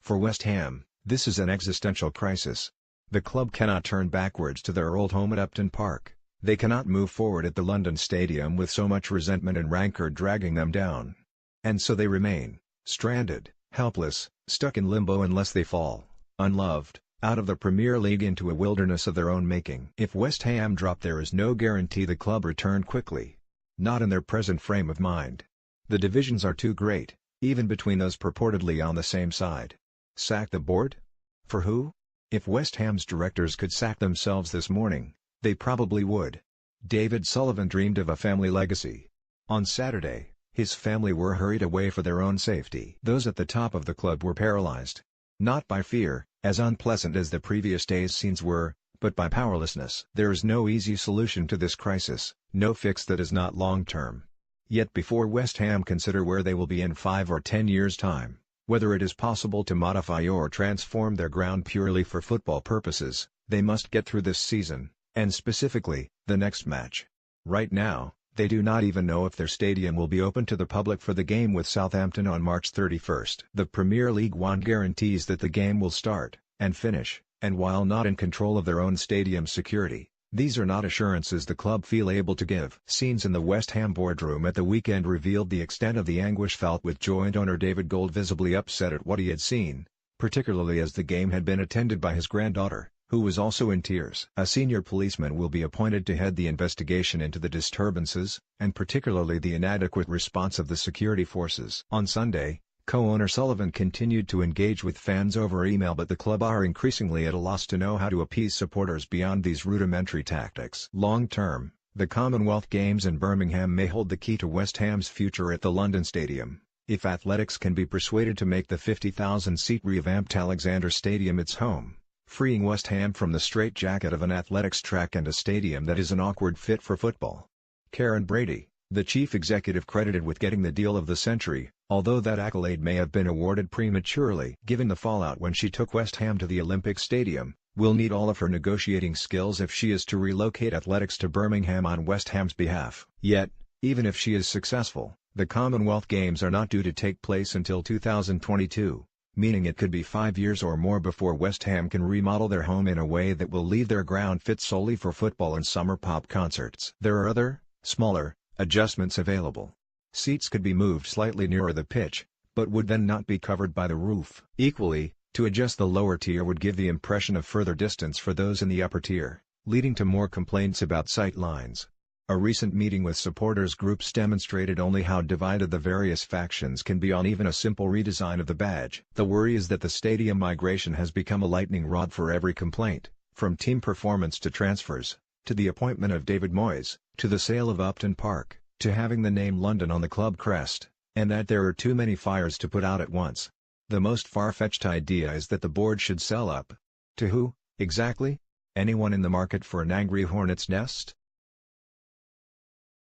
For West Ham, this is an existential crisis. The club cannot turn backwards to their old home at Upton Park. They cannot move forward at the London Stadium with so much resentment and rancour dragging them down. And so they remain, stranded, helpless, stuck in limbo unless they fall, unloved, out of the Premier League into a wilderness of their own making. If West Ham drop, there is no guarantee the club return quickly. Not in their present frame of mind. The divisions are too great, even between those purportedly on the same side. Sack the board? For who? If West Ham's directors could sack themselves this morning, they probably would. David Sullivan dreamed of a family legacy. On Saturday, his family were hurried away for their own safety. Those at the top of the club were paralyzed. Not by fear, as unpleasant as the previous day's scenes were, but by powerlessness. There is no easy solution to this crisis, no fix that is not long-term. Yet before West Ham consider where they will be in 5 or 10 years' time, whether it is possible to modify or transform their ground purely for football purposes, they must get through this season, and specifically, the next match. Right now, they do not even know if their stadium will be open to the public for the game with Southampton on March 31st. The Premier League want guarantees that the game will start and finish, and while not in control of their own stadium security, these are not assurances the club feel able to give. Scenes in the West Ham boardroom at the weekend revealed the extent of the anguish felt, with joint owner David Gold visibly upset at what he had seen, particularly as the game had been attended by his granddaughter, who was also in tears. A senior policeman will be appointed to head the investigation into the disturbances, and particularly the inadequate response of the security forces. On Sunday, co-owner Sullivan continued to engage with fans over email, but the club are increasingly at a loss to know how to appease supporters beyond these rudimentary tactics. Long-term, the Commonwealth Games in Birmingham may hold the key to West Ham's future at the London Stadium, if Athletics can be persuaded to make the 50,000-seat revamped Alexander Stadium its home, freeing West Ham from the straitjacket of an athletics track and a stadium that is an awkward fit for football. Karen Brady, the chief executive credited with getting the deal of the century, although that accolade may have been awarded prematurely given the fallout when she took West Ham to the Olympic Stadium, will need all of her negotiating skills if she is to relocate athletics to Birmingham on West Ham's behalf. Yet, even if she is successful, the Commonwealth Games are not due to take place until 2022. Meaning it could be 5 years or more before West Ham can remodel their home in a way that will leave their ground fit solely for football and summer pop concerts. There are other, smaller, adjustments available. Seats could be moved slightly nearer the pitch, but would then not be covered by the roof. Equally, to adjust the lower tier would give the impression of further distance for those in the upper tier, leading to more complaints about sight lines. A recent meeting with supporters groups demonstrated only how divided the various factions can be on even a simple redesign of the badge. The worry is that the stadium migration has become a lightning rod for every complaint, from team performance to transfers, to the appointment of David Moyes, to the sale of Upton Park, to having the name London on the club crest, and that there are too many fires to put out at once. The most far-fetched idea is that the board should sell up. To who, exactly? Anyone in the market for an angry hornet's nest?